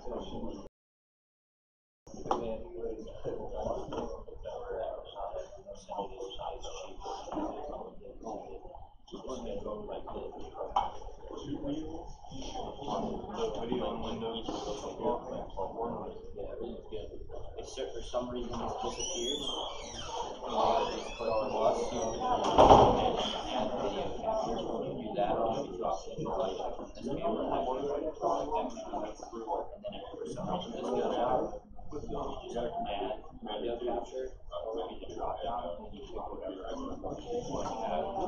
For some reason, it's disappeared. Do that on the camera, and then if for some reason this goes out, you just add video capture, you drop down, and you pick whatever you want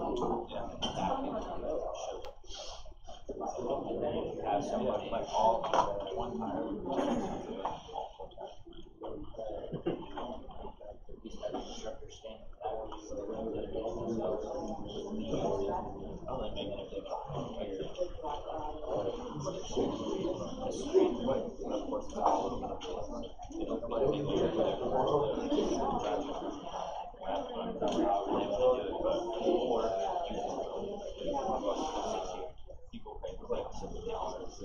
to back in the show. And then if you have somebody like all one time, these type of instructors stand back, I'll let maybe if they got a player, the screen, of course, it's all over the place. It'll be there for their first, people pay clicks and analysis.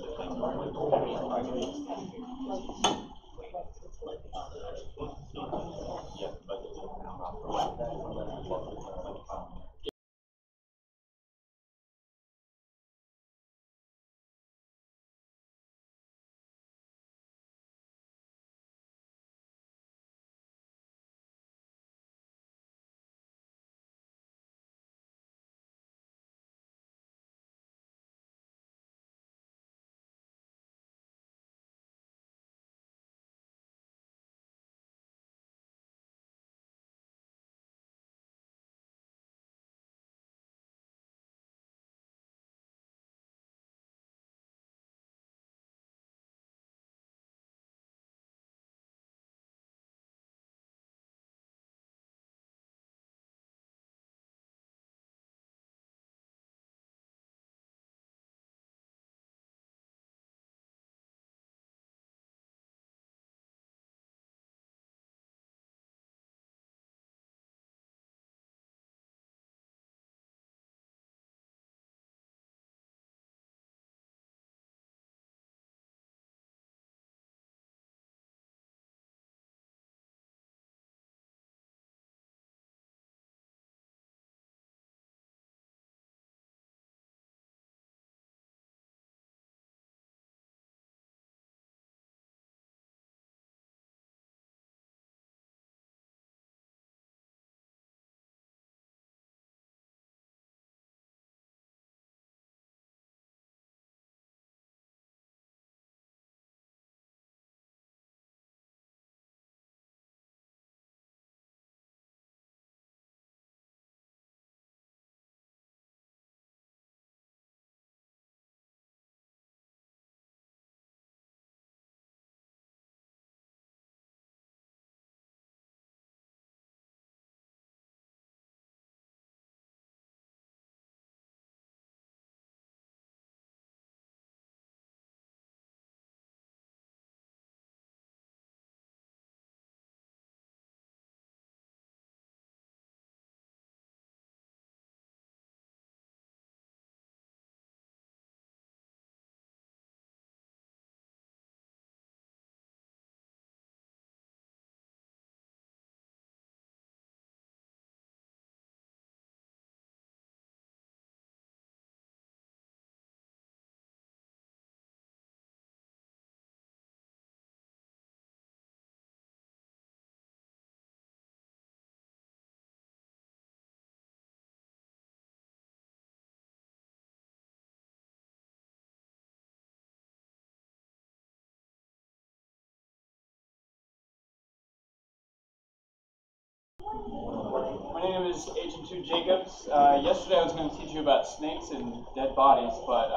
My name is Agent 2 Jacobs. Yesterday I was going to teach you about snakes and dead bodies, but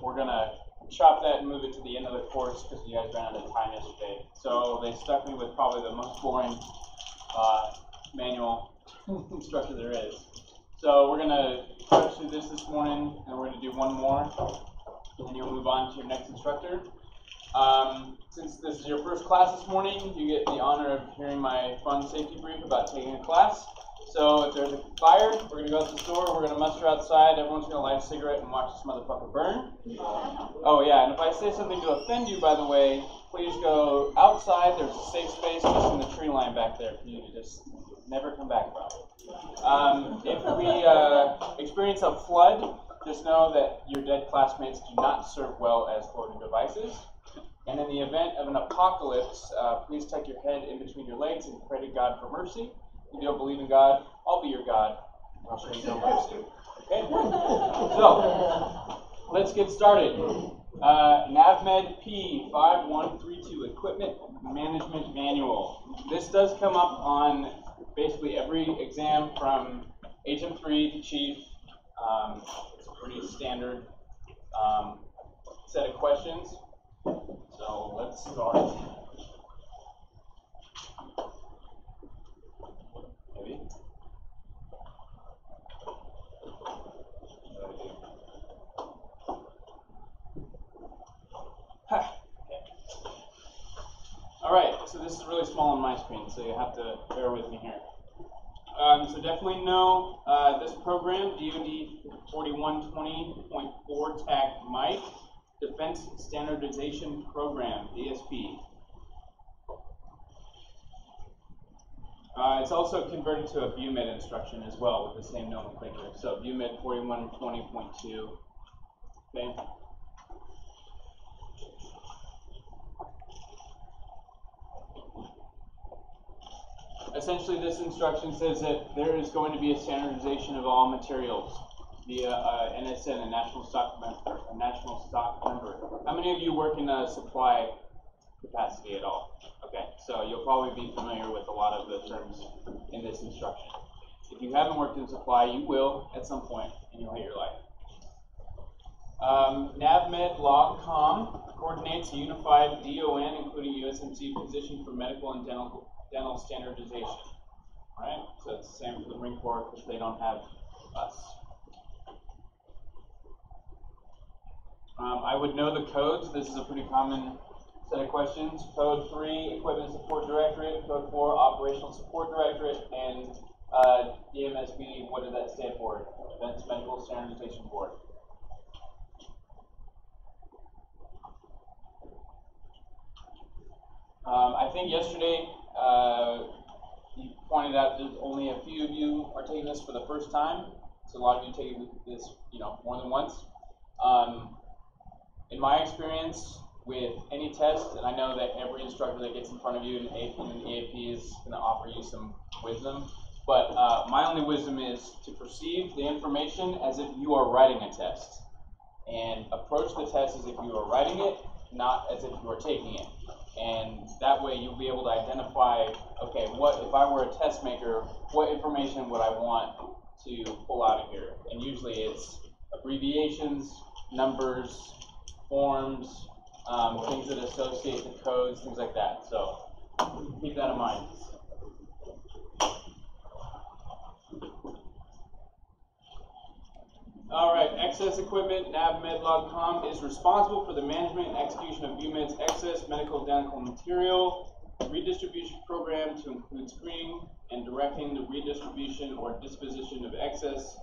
we're going to chop that and move it to the end of the course because you guys ran out of time yesterday. So they stuck me with probably the most boring manual instructor there is. So we're going to touch through this morning, and we're going to do one more, and then you'll move on to your next instructor. Since this is your first class this morning, you get the honor of hearing my fun safety brief about taking a class. So if there's a fire, we're going to go to the store, we're going to muster outside, everyone's going to light a cigarette and watch this motherfucker burn. Oh yeah, and if I say something to offend you, by the way, please go outside. There's a safe space just in the tree line back there for you to just never come back from. If we experience a flood, just know that your dead classmates do not serve well as floating devices. And in the event of an apocalypse, please tuck your head in between your legs and pray to God for mercy. If you don't believe in God, I'll be your God, and I'll show you no mercy. Okay? So, let's get started. NAVMED P5132, Equipment Management Manual. This does come up on basically every exam from HM3 to Chief. It's a pretty standard set of questions. So let's start. Maybe. Okay. All right, so this is really small on my screen, so you have to bear with me here. So definitely know this program, DoD 4120.4 TAC MIC, Defense Standardization Program, DSP. It's also converted to a BUMED instruction as well with the same nomenclature. So BUMED 4120.2. Okay. Essentially, this instruction says that there is going to be a standardization of all materials via NSN, a national stock number. How many of you work in a supply capacity at all? Okay, so you'll probably be familiar with a lot of the terms in this instruction. If you haven't worked in supply, you will at some point in your life. NAVMED LogCom coordinates a unified DON, including USMC, position for medical and dental standardization. All right, so it's the same for the Marine Corps because they don't have us. I would know the codes. This is a pretty common set of questions. Code 3, Equipment Support Directorate. Code 4, Operational Support Directorate. And DMSB, what does that stand for? Advanced Medical Standardization Board. I think yesterday you pointed out that only a few of you are taking this for the first time. So a lot of you taking this, more than once. In my experience with any test, and I know that every instructor that gets in front of you in an EAP is going to offer you some wisdom, but my only wisdom is to perceive the information as if you are writing a test, and approach the test as if you are writing it, not as if you are taking it. And that way you'll be able to identify, okay, what if I were a test maker, what information would I want to pull out of here? And usually it's abbreviations, numbers, forms, things that associate the codes, things like that. So keep that in mind. All right, excess equipment, NAVMED.com is responsible for the management and execution of BUMED's excess medical dental material redistribution program to include screening and directing the redistribution or disposition of excess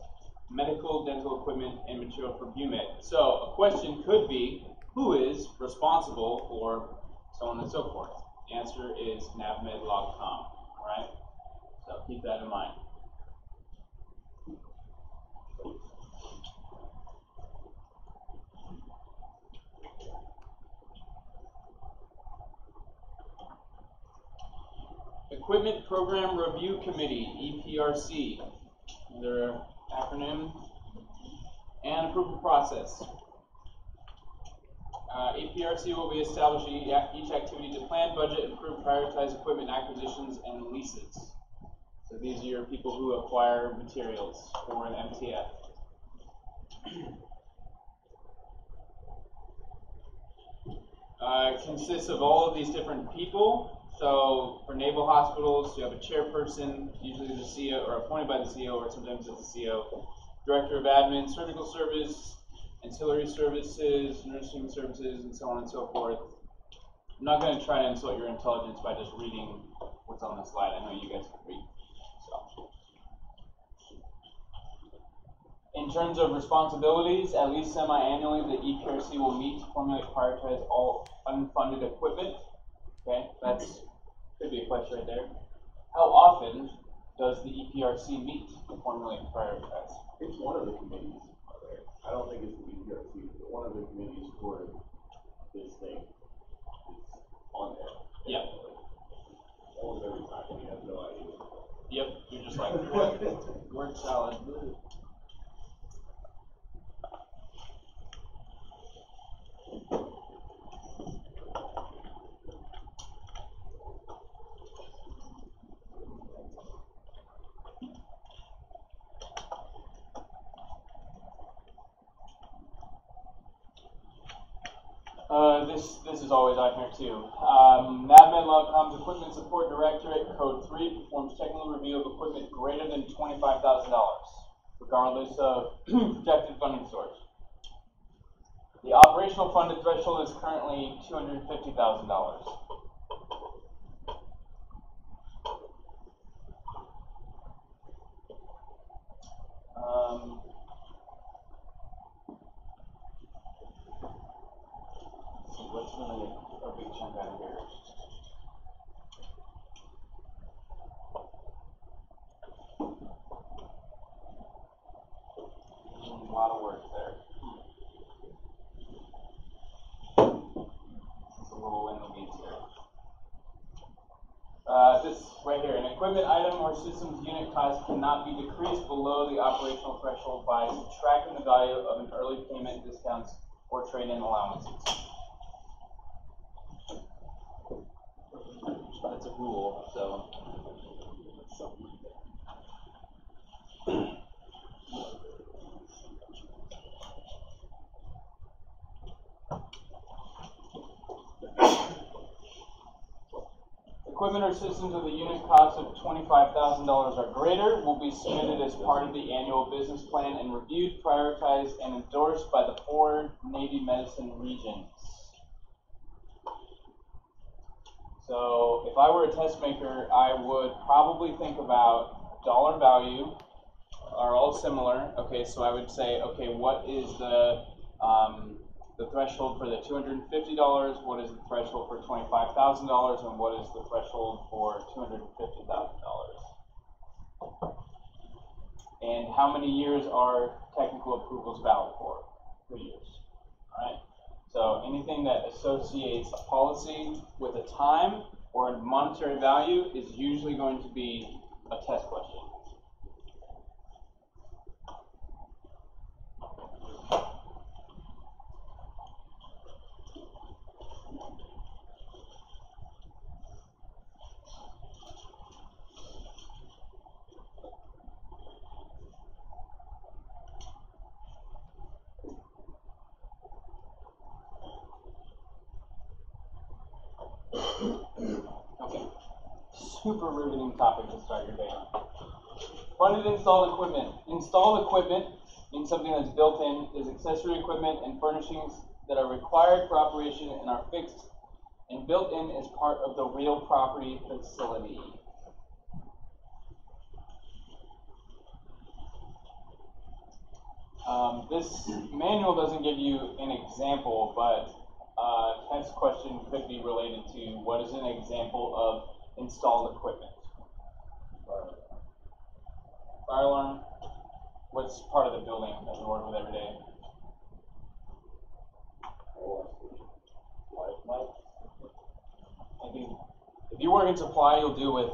medical dental equipment and material for BUMED. So a question could be, who is responsible for so on and so forth? The answer is NAVMED.com, all right? So keep that in mind. Equipment Program Review Committee, EPRC, their acronym, and approval process. EPRC will be establishing each activity to plan, budget, approve, prioritize equipment acquisitions and leases. So these are your people who acquire materials for an MTF. It consists of all of these different people. So for naval hospitals, you have a chairperson, usually the CO, or appointed by the CO, or sometimes it's the CO. Director of Admin, Surgical Service, Ancillary Services, Nursing Services, and so on and so forth. I'm not going to try to insult your intelligence by just reading what's on the slide. I know you guys can read. So In terms of responsibilities, at least semi-annually, the EPRC will meet to formally prioritize all unfunded equipment. Okay, that's could be a question right there. How often does the EPRC meet to formally prioritize? It's one of the committees. I don't think it's the EPRC, but one of the committees for this thing is on there. Yep. Almost every time, you have no idea. Yep, you're just like, word salad. This is always on here too. NAVMed Logcom's Equipment Support Directorate Code 3 performs technical review of equipment greater than $25,000, regardless of projected funding source. The operational funded threshold is currently $250,000. What's really a big chunk out of here? A lot of work there. This is a little in the weeds here. This right here, an equipment item or system's unit cost cannot be decreased below the operational threshold by subtracting the value of an early payment, discounts, or trade-in allowances. It's a rule, so. Equipment or systems with a unit cost of $25,000 or greater will be submitted as part of the annual business plan and reviewed, prioritized, and endorsed by the 4 Navy medicine regions. So if I were a test maker, I would probably think about dollar value are all similar. Okay, so I would say, okay, what is the threshold for the $250? What is the threshold for $25,000? And what is the threshold for $250,000? And how many years are technical approvals valid for? 3 years. All right. So anything that associates a policy with a time or a monetary value is usually going to be a test question. Okay, super riveting topic to start your day on. Funded installed equipment. Installed equipment means something that's built in, is accessory equipment and furnishings that are required for operation and are fixed and built in as part of the real property facility. This manual doesn't give you an example, but test question could be related to what is an example of installed equipment. Fire alarm. What's part of the building that we work with every day? I think if you work in supply, you'll deal with,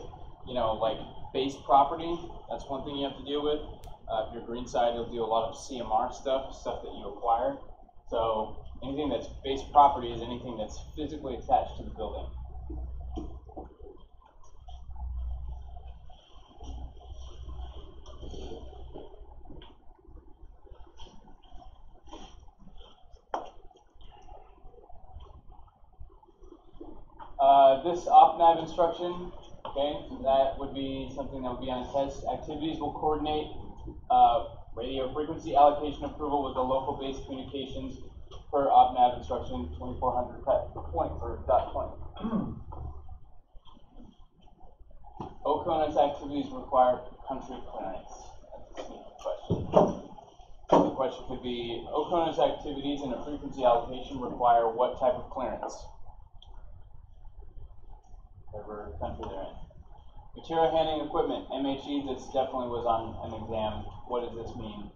like base property. That's one thing you have to deal with. If you're green side, you'll do a lot of CMR stuff that you acquire. So anything that's base property is anything that's physically attached to the building. This op-nav instruction, okay, that would be something that would be on a test. Activities will coordinate radio frequency allocation approval with the local base communications per op-nav instruction 2400.20. OCONUS activities require country clearance. That's a sneaky question. question could be, OCONUS activities and a frequency allocation require what type of clearance? Whatever country they're in. Material handling equipment, MHE, this definitely was on an exam. What does this mean?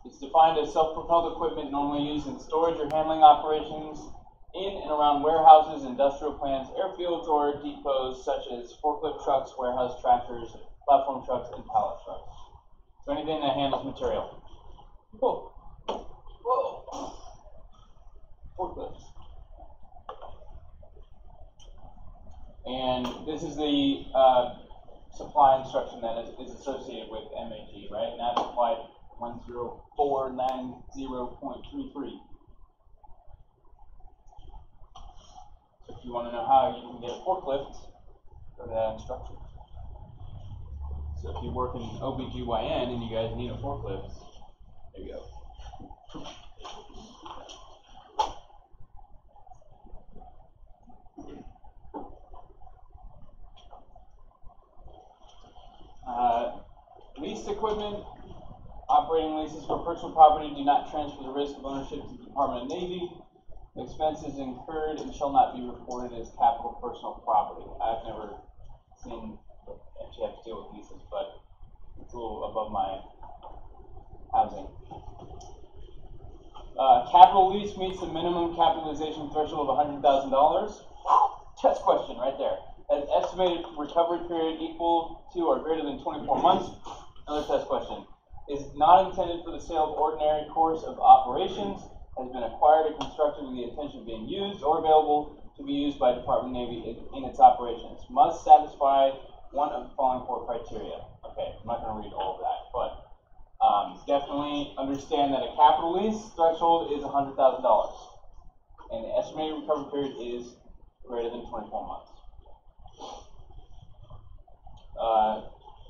It's defined as self-propelled equipment normally used in storage or handling operations in and around warehouses, industrial plants, airfields, or depots such as forklift trucks, warehouse tractors, platform trucks, and pallet trucks. So anything that handles material. Cool. Whoa. Forklifts. And this is the supply instruction that is associated with MAG, right? And that's applied 10490.33. So if you want to know how you can get a forklift, go to that instruction. So if you work in OBGYN and you guys need a forklift, there you go. Leased equipment, operating leases for personal property do not transfer the risk of ownership to the Department of Navy. Expenses incurred and shall not be reported as capital personal property. I've never seen if you have to deal with leases, but it's a little above my housing. Capital lease meets the minimum capitalization threshold of $100,000. Test question right there. Has estimated recovery period equal to or greater than 24 months? Another test question. Is not intended for the sale of ordinary course of operations, has been acquired or constructed with the intention of being used or available to be used by Department of Navy in its operations. Must satisfy one of the following 4 criteria. Okay, I'm not going to read all of that, but definitely understand that a capital lease threshold is $100,000, and the estimated recovery period is greater than 24 months.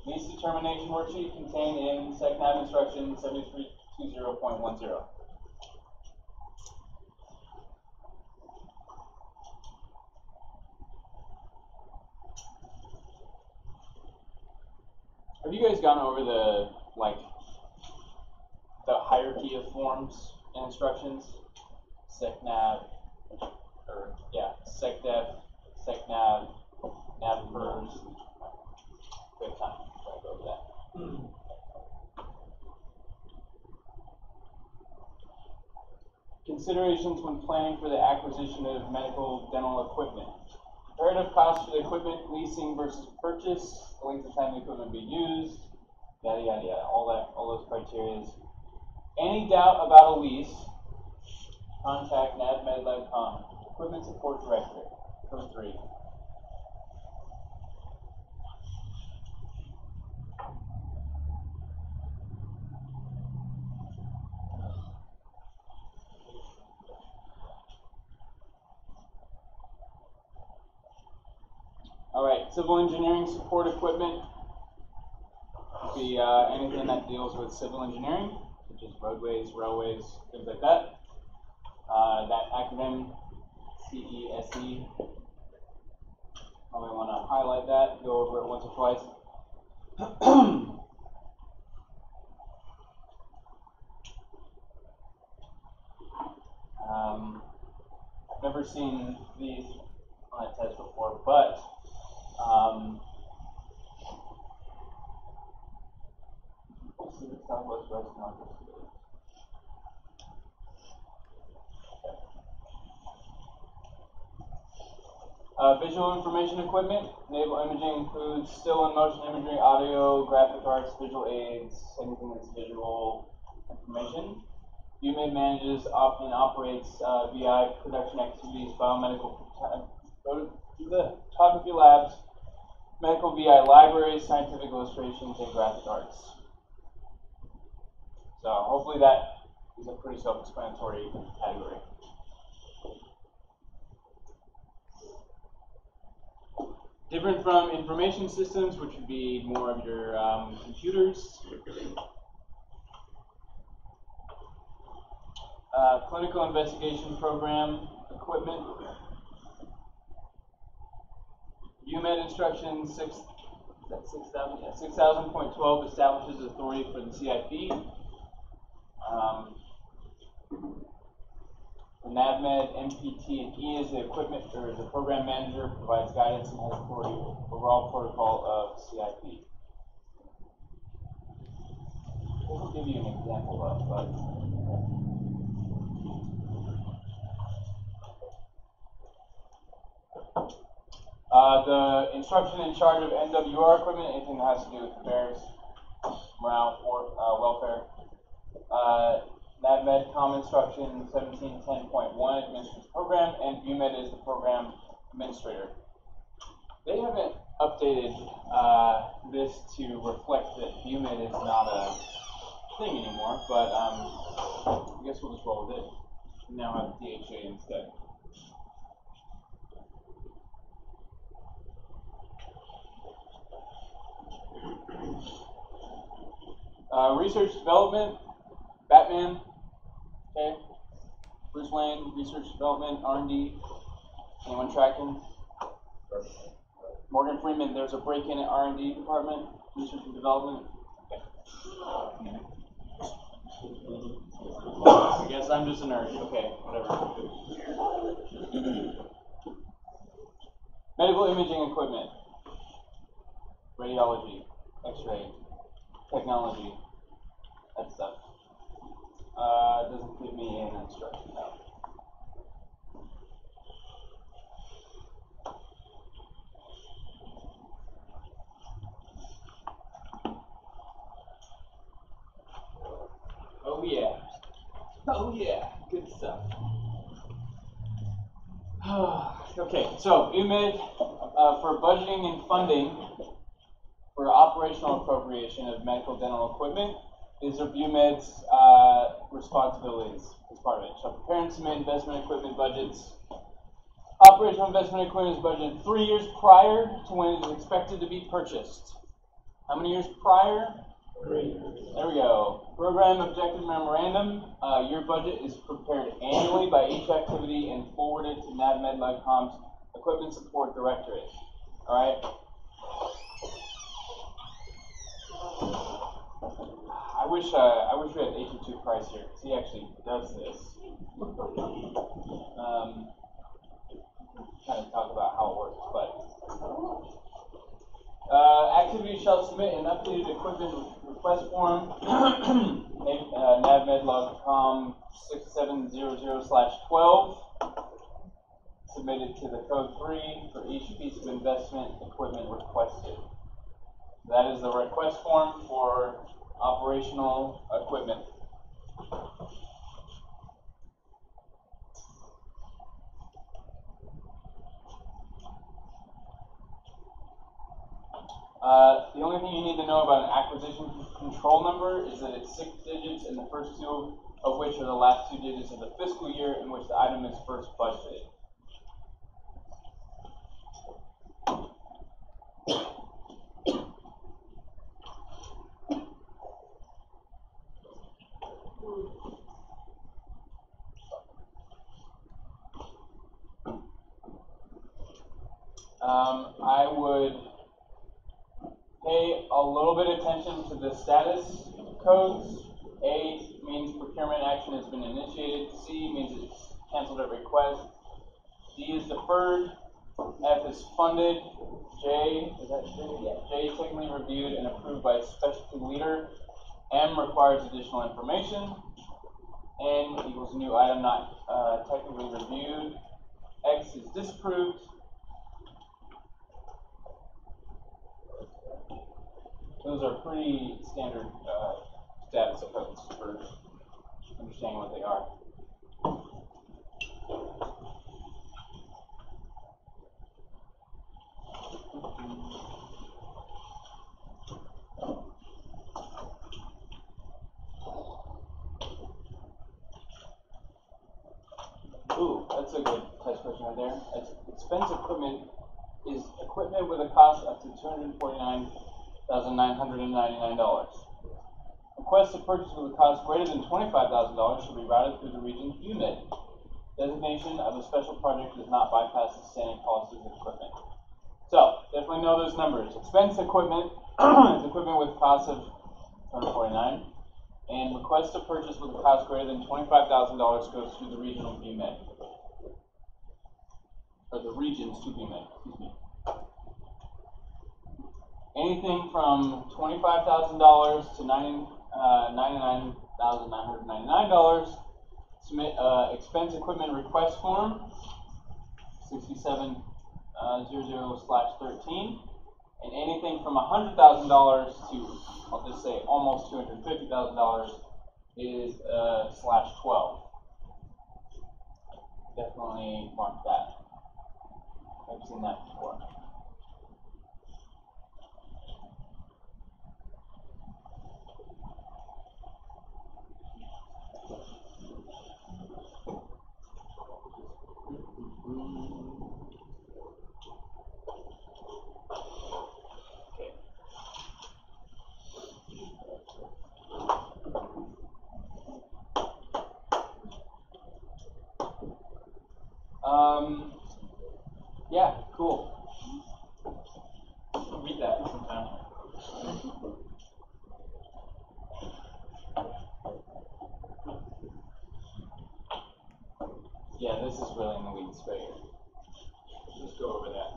Lease determination worksheet contained in SecNav instruction 7320.10. Have you guys gone over the hierarchy of forms and instructions? SecNav, or yeah, SecDef, SecNav, NavPers. Great time. Try to go over that. Considerations when planning for the acquisition of medical dental equipment. Comparative cost for the equipment, leasing versus purchase, the length of time the equipment be used, yada yada yada, all those criteria. Any doubt about a lease, contact navmed.com. Equipment support director, code 3. All right, civil engineering support equipment would be anything that deals with civil engineering, such as roadways, railways, things like that. That acronym, CESE, probably want to highlight that, go over it once or twice. I've never seen these on a test before, but Southwest West North. Visual information equipment. Naval imaging includes still and motion imagery, audio, graphic arts, visual aids, anything that's visual information. UMID manages and operates VI production activities, biomedical photography labs, medical VI libraries, scientific illustrations, and graphic arts. So hopefully that is a pretty self-explanatory category. Different from information systems, which would be more of your computers. Clinical investigation program equipment. UMED instruction 6000.12 establishes authority for the CIP. NAVMED, MPT, and E is the equipment or the program manager, provides guidance and has authority over all protocol of CIP. We'll give you an example of, but the instruction in charge of NWR equipment, anything that has to do with affairs, morale, or welfare. NAVMED COM instruction 1710.1 administers program, and ViewMed is the program administrator. They haven't updated this to reflect that ViewMed is not a thing anymore, but I guess we'll just roll with it. We now have DHA instead. Research development, Batman, okay. Bruce Wayne, research development, R&D. Anyone tracking? Morgan Freeman, there's a break-in at R&D department, research and development. Okay. I guess I'm just a nerd. Okay, whatever. Medical imaging equipment, radiology, X-ray, technology, that stuff. Doesn't give me an instruction now. Oh yeah. Oh yeah, good stuff. Okay, so ViewMed for budgeting and funding for operational appropriation of medical dental equipment. These are ViewMed's responsibilities as part of it. So prepare and submit investment equipment budgets. Operational investment equipment is budgeted 3 years prior to when it is expected to be purchased. How many years prior? 3 years. There we go. Program objective memorandum. Your budget is prepared annually by each activity and forwarded to NAVMED.com's Equipment Support Directorate. All right. I wish we had H2 Price here because he actually does this. Kind of talk about how it works, but activity shall submit an updated equipment request form. NAVMED.com 6700/12 submitted to the code 3 for each piece of investment equipment requested. That is the request form for operational equipment. The only thing you need to know about an acquisition control number is that it's 6 digits, and the first 2 of which are the last 2 digits of the fiscal year in which the item is first budgeted. I would pay a little bit of attention to the status codes. A means procurement action has been initiated. C means it's canceled at request. D is deferred. F is funded. J, is that J? Yeah. J is technically reviewed and approved by a specialty leader. M requires additional information. N equals new item not technically reviewed. X is disapproved. Those are pretty standard status codes for understanding what they are. Ooh, that's a good test question right there. Expense equipment is equipment with a cost up to $249,999. Requests to purchase with a cost greater than $25,000 should be routed through the region ViewMed. Designation of a special project does not bypass the standing policies of equipment. So, definitely know those numbers. Expense equipment is equipment with cost of $249,000. and request to purchase with a cost greater than $25,000 goes through the regional BMed. Or the regions to BMed, excuse me. Anything from $25,000 to $99,999. Submit expense equipment request form 6700/13, and anything from $100,000 to, I'll just say almost $250,000 is /12. Definitely mark that. I've seen that before. Yeah, cool. I'll read that sometime. Yeah, this is really in the weeds right here. Let's go over that.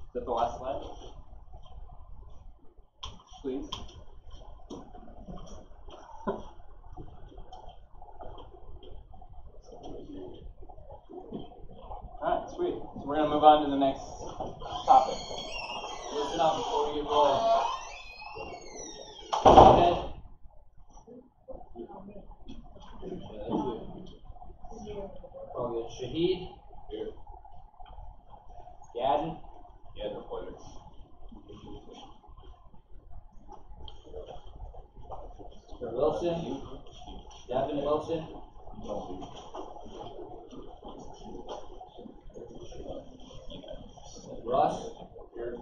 Is that the last slide? Please. Alright, sweet. So we're going to move on to the next topic. Listen up before we get rolling. Ahead. Oh, good. Shahid. Here. Gadden. Yeah, no appointments. Mr. Wilson. Devin Wilson. Russ. Here.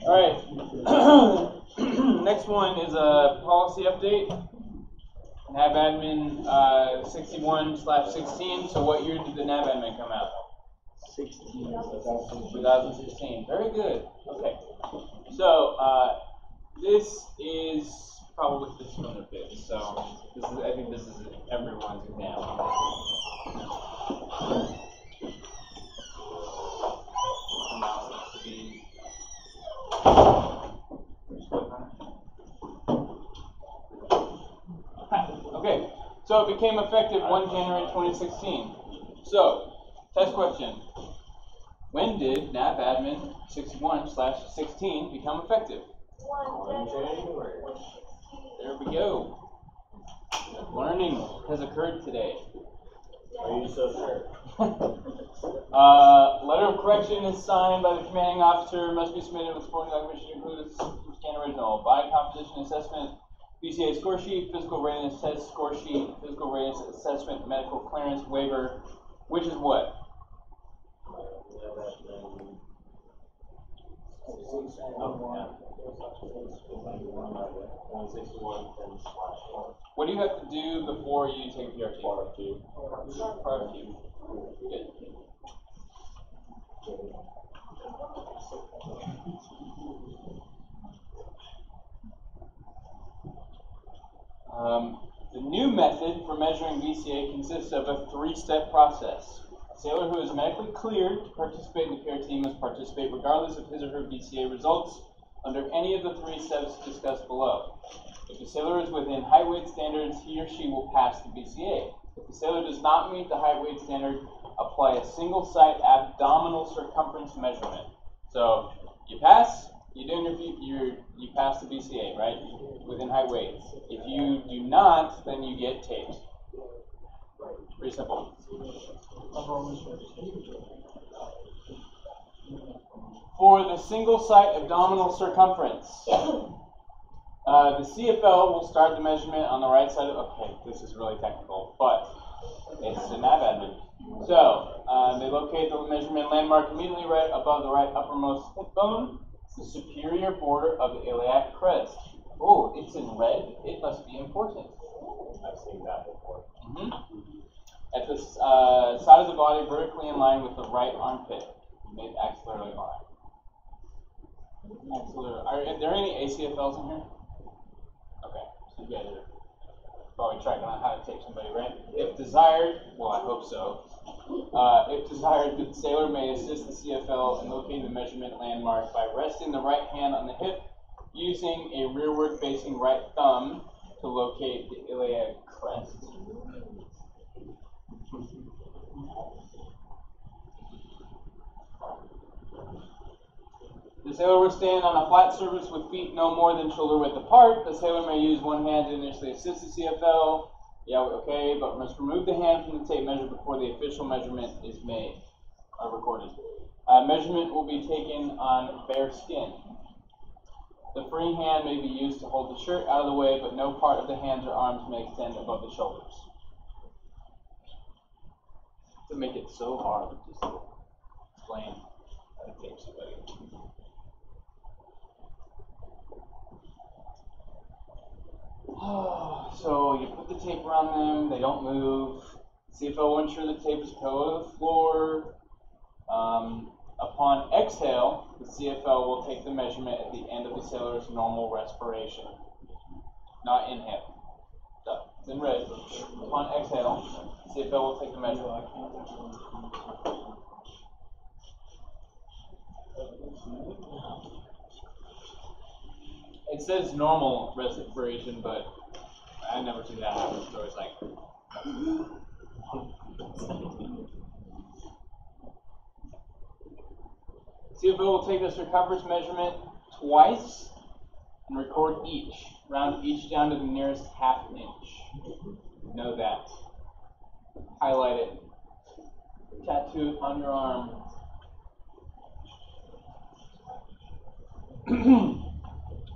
Alright. Next one is a policy update. NAB admin 61/16. So what year did the NAB admin come out? 2016. Very good. Okay. So this is probably this one a bit. So this is, I think this is everyone's exam. Okay, so it became effective 1 January 2016. So, test question. When did NAVAdmin 61/16 become effective? On January. There we go. Learning has occurred today. Are you so sure? Letter of correction is signed by the commanding officer, must be submitted with supporting documentation included scan original. Body composition assessment, BCA score sheet, physical readiness test score sheet, physical readiness assessment, medical clearance waiver, which is what? What do you have to do before you take PRT? PRT. Good. The new method for measuring BCA consists of a three-step process. A sailor who is medically cleared to participate in the PRT must participate regardless of his or her BCA results under any of the three steps discussed below. If the sailor is within height weight standards, he or she will pass the BCA. If the sailor does not meet the height weight standard, apply a single site abdominal circumference measurement. So you pass, you pass the BCA, right? Within height weights. If you do not, then you get taped. Pretty simple. For the single site abdominal circumference, the CFL will start the measurement on the right side of, okay, this is really technical, but it's the NAVAdmin. So, they locate the measurement landmark immediately right above the right uppermost hip bone, the superior border of the iliac crest. Oh, it's in red. It must be important. I've seen that before. At the side of the body, vertically in line with the right armpit, mid axillary line. Are there any ACFLs in here? Okay, so you guys are probably tracking on how to tape somebody, right? If desired, well, I hope so. If desired, the sailor may assist the CFL in locating the measurement landmark by resting the right hand on the hip, using a rearward facing right thumb to locate the iliac crest. The sailor will stand on a flat surface with feet no more than shoulder width apart. The sailor may use one hand to initially assist the CFL. Yeah, okay, but must remove the hand from the tape measure before the official measurement is made or recorded. Measurement will be taken on bare skin. The free hand may be used to hold the shirt out of the way, but no part of the hands or arms may extend above the shoulders. To make it so hard, just explain how to tape somebody. So you put the tape around them, they don't move. CFL will ensure the tape is parallel to the floor. Upon exhale, the CFL will take the measurement at the end of the sailor's normal respiration. Not inhale. It's in red. Upon exhale, CFL will take the measurement. It says normal respiration, but I never see that happen. So it's like. CFL will take the circumference measurement twice and record each. Round each down to the nearest half inch. Know that. Highlight it. Tattoo it on your arm.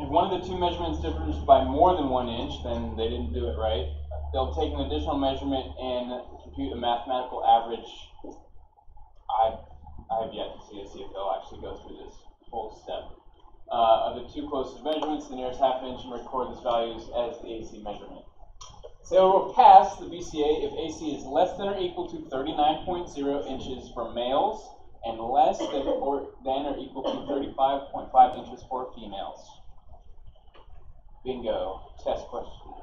If one of the two measurements differs by more than 1 inch, then they didn't do it right. They'll take an additional measurement and compute a mathematical average. I have yet to see a CFL actually go through this whole step. Of the two closest measurements, the nearest half inch, and record these values as the AC measurement. Sailor will pass the BCA if AC is less than or equal to 39.0 inches for males and less than or equal to 35.5 inches for females. Bingo. Test question.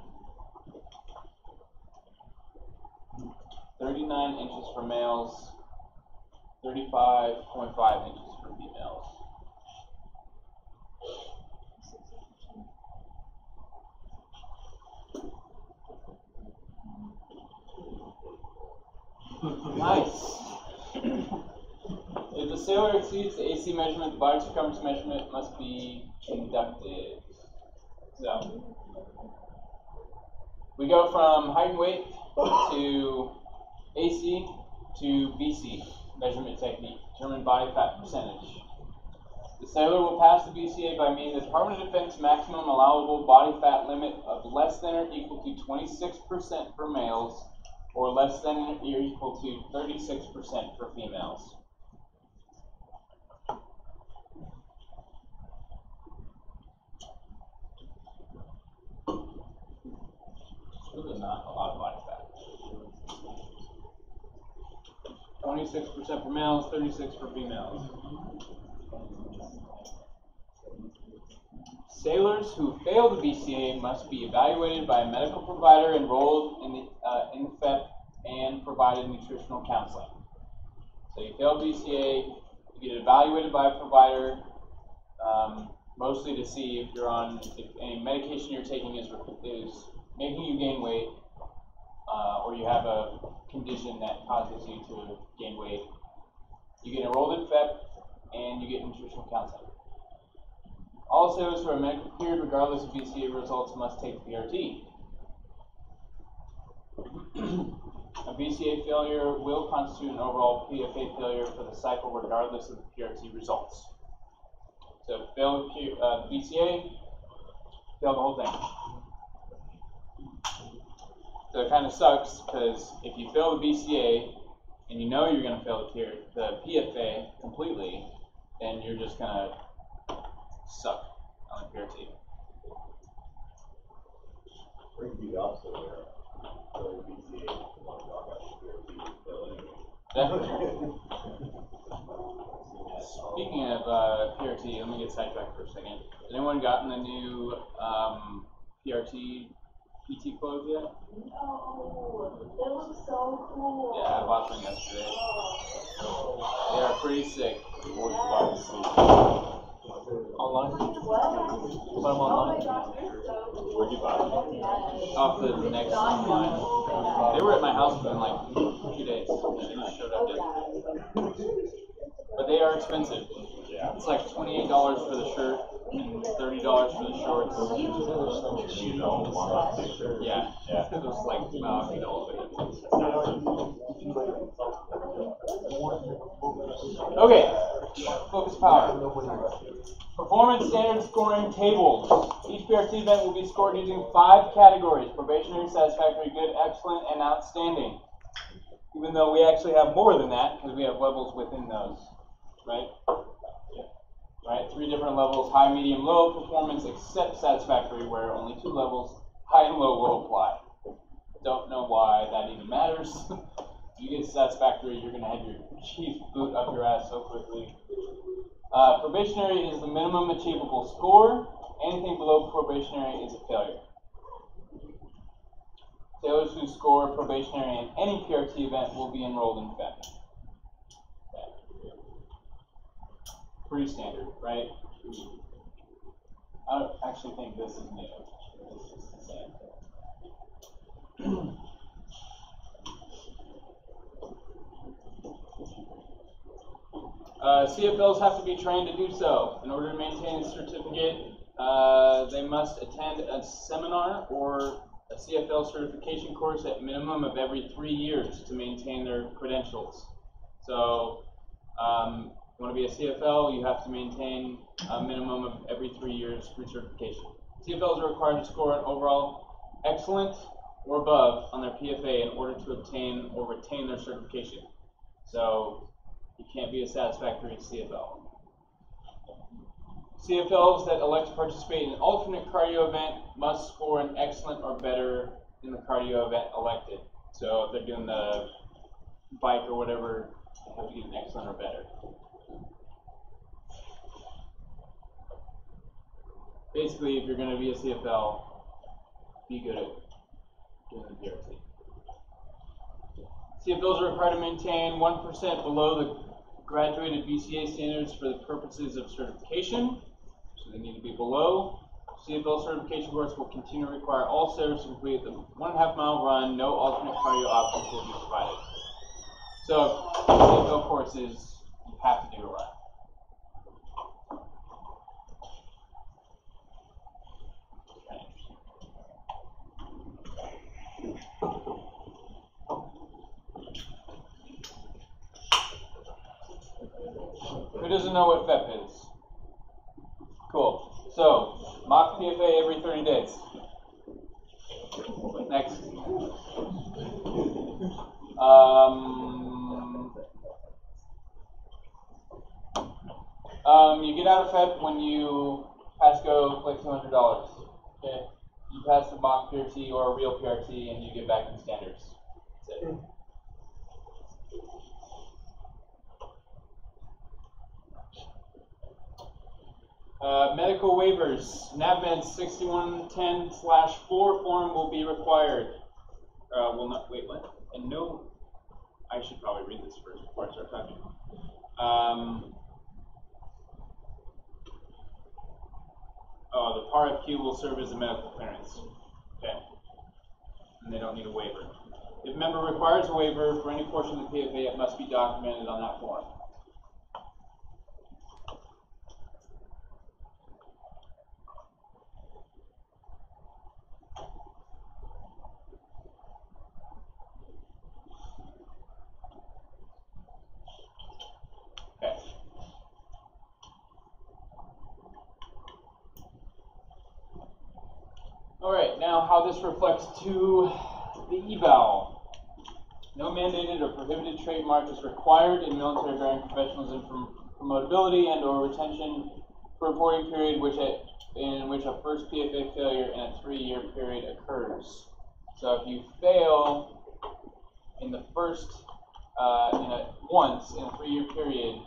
39 inches for males, 35.5 inches for females. Nice. exceeds the AC measurement, the body circumference measurement must be conducted. So, we go from height and weight to AC to BC measurement technique, determine body fat percentage. The sailor will pass the BCA by means of the Department of Defense maximum allowable body fat limit of less than or equal to 26% for males, or less than or equal to 36% for females. It's really not a lot of body fat. 26% for males, 36% for females. Sailors who fail the BCA must be evaluated by a medical provider enrolled in the FEP and provided nutritional counseling. So you fail BCA, you get evaluated by a provider, mostly to see if you're on, if any medication you're taking is making you gain weight, or you have a condition that causes you to gain weight. You get enrolled in FEP and you get nutritional counseling. All sailors who are medically cleared, regardless of BCA results, must take PRT. A BCA failure will constitute an overall PFA failure for the cycle, regardless of the PRT results. So, fail the BCA, fail the whole thing. So it kind of sucks because if you fail the BCA and you know you're going to fail the PFA completely, then you're just going to suck on the PRT. Bring the opposite way around. So BCA, one dog out the PRT. Speaking of PRT, let me get sidetracked for a second. Has anyone gotten the new PRT PT clothes yet? No, they look so cool. Yeah, I bought them yesterday. They are pretty sick. Online? What? Buy them online? Oh my gosh, they're so cool. Where'd you buy them? Off the next online. They were at my house within like 2 days. They just showed up yesterday. But they are expensive. Yeah. It's like $28 for the shirt and $30 for the shorts. Yeah. Yeah. It was like, okay. Focus power. Performance standard scoring tables. Each PRT event will be scored using 5 categories: probationary, satisfactory, good, excellent, and outstanding. Even though we actually have more than that, because we have levels within those, right? Right, 3 different levels: high, medium, low performance, except satisfactory, where only 2 levels, high and low, will apply. Don't know why that even matters. If you get satisfactory, you're going to have your chief boot up your ass so quickly. Probationary is the minimum achievable score. Anything below probationary is a failure. Sailors who score probationary in any PRT event will be enrolled in FEP. Pretty standard, right? I don't actually think this is new. This is the same. CFLs have to be trained to do so. In order to maintain a certificate, they must attend a seminar or a CFL certification course at minimum of every 3 years to maintain their credentials. So, you want to be a CFL, you have to maintain a minimum of every 3 years recertification. CFLs are required to score an overall excellent or above on their PFA in order to obtain or retain their certification. So, you can't be a satisfactory CFL. CFLs that elect to participate in an alternate cardio event must score an excellent or better in the cardio event elected. So if they're doing the bike or whatever, they have to get an excellent or better. Basically, if you're going to be a CFL, be good at doing the PRT. CFLs are required to maintain 1% below the graduated BCA standards for the purposes of certification, so they need to be below. CFL certification course will continue to require all sailors to complete the 1.5 mile run. No alternate cardio options will be provided. So, CFL courses, you have to do a run. Who doesn't know what FEP is? Cool. So, mock PFA every 30 days. Next. You get out of FEP when you pass go, collect $200. Okay. You pass the mock PRT or a real PRT, and you get back in standards. That's it. Medical waivers. NAVMED 6110/4 form will be required. Will not, wait, what? And no, I should probably read this first before I start talking. The PAR-FQ will serve as a medical clearance. Okay. And they don't need a waiver. If a member requires a waiver for any portion of the PFA, it must be documented on that form. Okay. All right, now how this reflects to the eval. No mandated or prohibited trademark is required in military bearing professionalism from promotability and or retention for a reporting period in which a first PFA failure in a 3-year period occurs. So if you fail in the first, once in a 3-year period,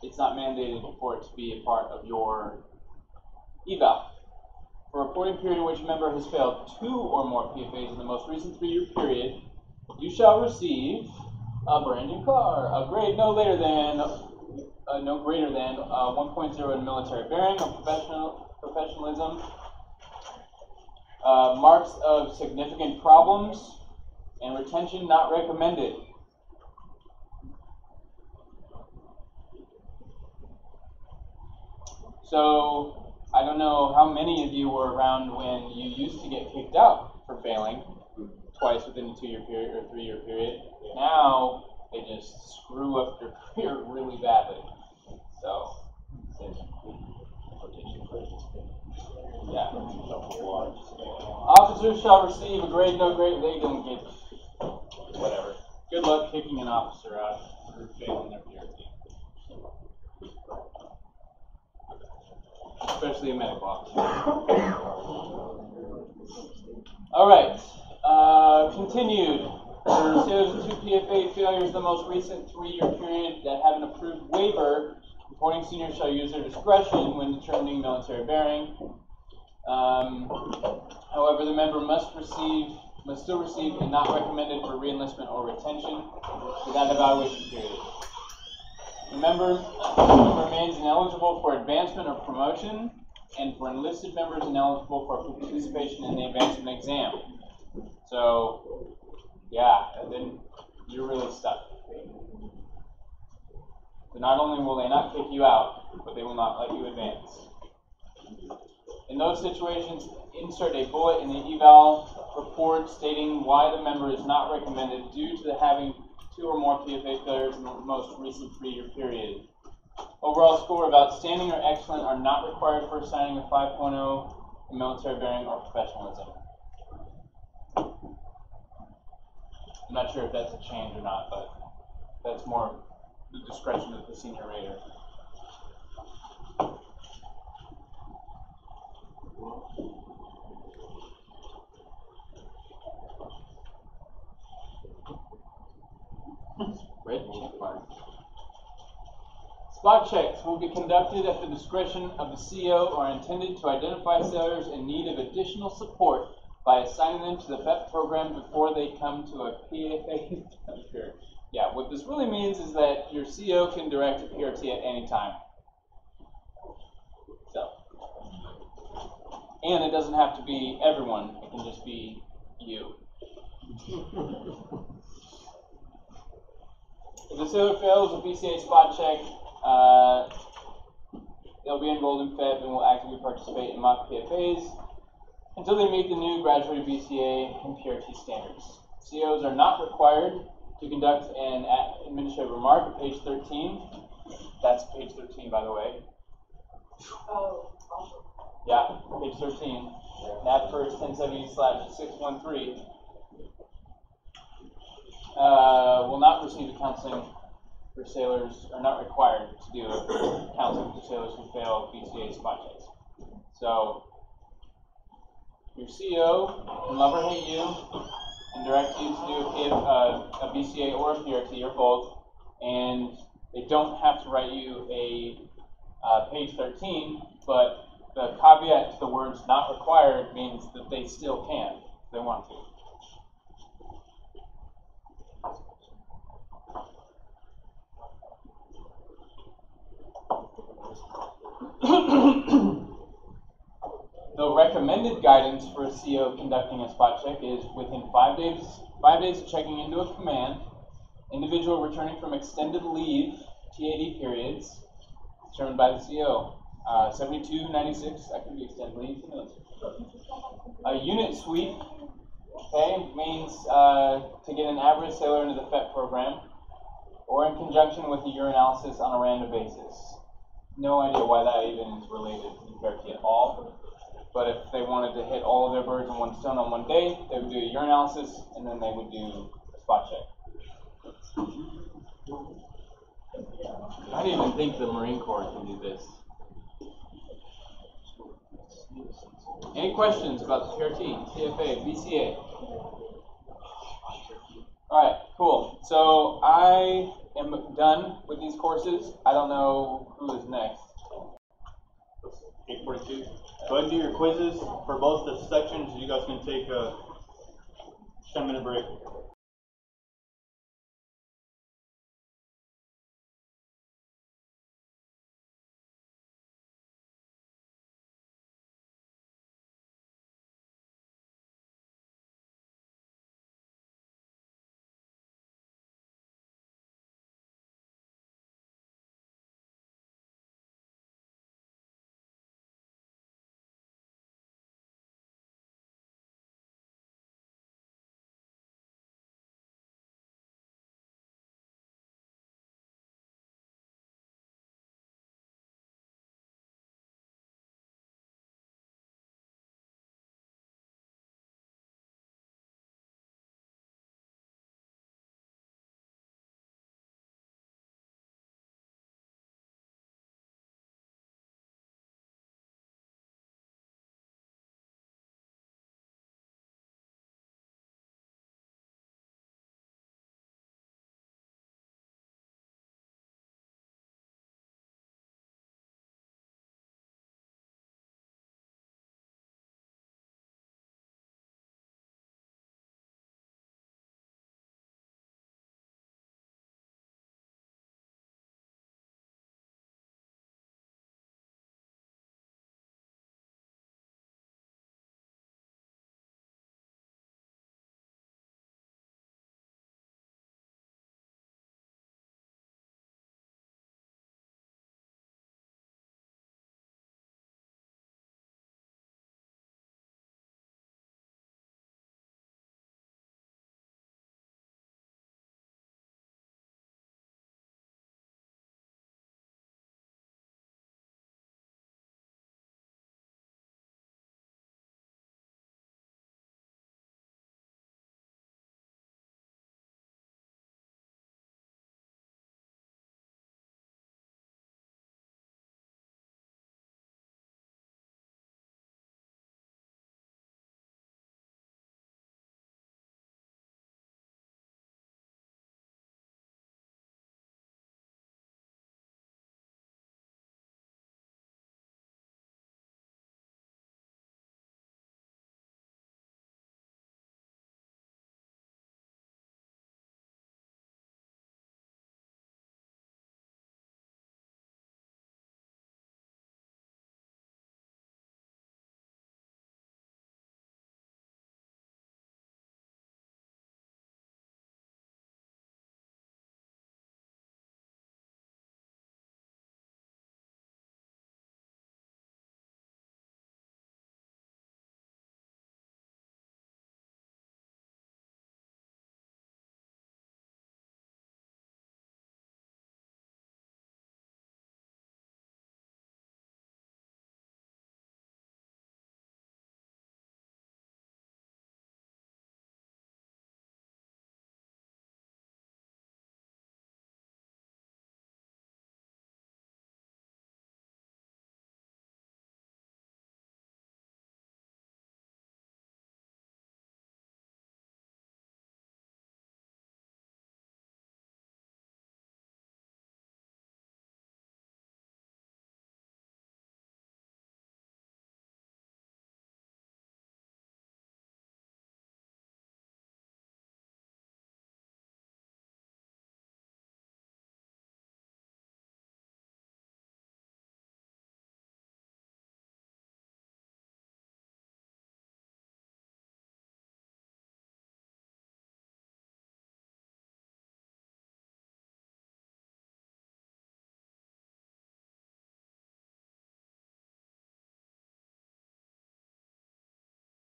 it's not mandated for it to be a part of your eval. For a reporting period in which a member has failed 2 or more PFAs in the most recent 3-year period, you shall receive a brand new car, a grade no greater than 1.0 in military bearing or professionalism, marks of significant problems, and retention not recommended. So, I don't know how many of you were around when you used to get kicked out for failing twice within a 2-year period or 3-year period. Now, they just screw up your career really badly. So, yeah. Officers shall receive a grade no grade. They don't get whatever. Good luck kicking an officer out for failing their PRT. Especially a medical officer. All right. Continued. For sales of 2 PFA failures, the most recent 3-year period that have an approved waiver, reporting seniors shall use their discretion when determining military bearing. However, the member must still receive and not recommended for reenlistment or retention for that evaluation period. The member remains ineligible for advancement or promotion, and for enlisted members ineligible for participation in the advancement exam. So, yeah, and then you're really stuck. So not only will they not kick you out, but they will not let you advance. In those situations, insert a bullet in the eval report stating why the member is not recommended due to having 2 or more PFA failures in the most recent 3-year period. Overall score of outstanding or excellent are not required for assigning a 5.0 in military bearing or professionalism. I'm not sure if that's a change or not, but that's more the discretion of the senior rater. Red check mark. Spot checks will be conducted at the discretion of the CO or intended to identify sailors in need of additional support by assigning them to the PEP program before they come to a PFA. Yeah, what this really means is that your CO can direct a PRT at any time. So, and it doesn't have to be everyone, it can just be you. If the sailor fails a BCA spot check, they'll be enrolled in FEP and will actively participate in mock PFAs until they meet the new graduated BCA and PRT standards. COs are not required to conduct an administrative remark at page 13 That's page 13, by the way. Oh, awesome. Yeah, page 13. NAP first 1070/613 will not receive a counseling for sailors, are not required to do counseling for sailors who fail BCA spot checks. So your CEO can love or hate you and direct you to do a BCA or a PRT or both, and they don't have to write you a page 13, but the caveat to the words not required means that they still can if they want to. The recommended guidance for a CO conducting a spot check is within 5 days of checking into a command, individual returning from extended leave, TAD periods, determined by the CO. 72, 96, that could be extended leave. A unit sweep, okay, means to get an average sailor into the FET program, or in conjunction with a urinalysis on a random basis. No idea why that even is related to PRT at all. But if they wanted to hit all of their birds in one stone on one day, they would do a urinalysis and then they would do a spot check. I didn't even think the Marine Corps can do this. Any questions about the PRT, TFA, BCA? Alright, cool. So I am done with these courses. I don't know who is next. 8:42. Go ahead and do your quizzes for both the sections. You guys can take a 10-minute break.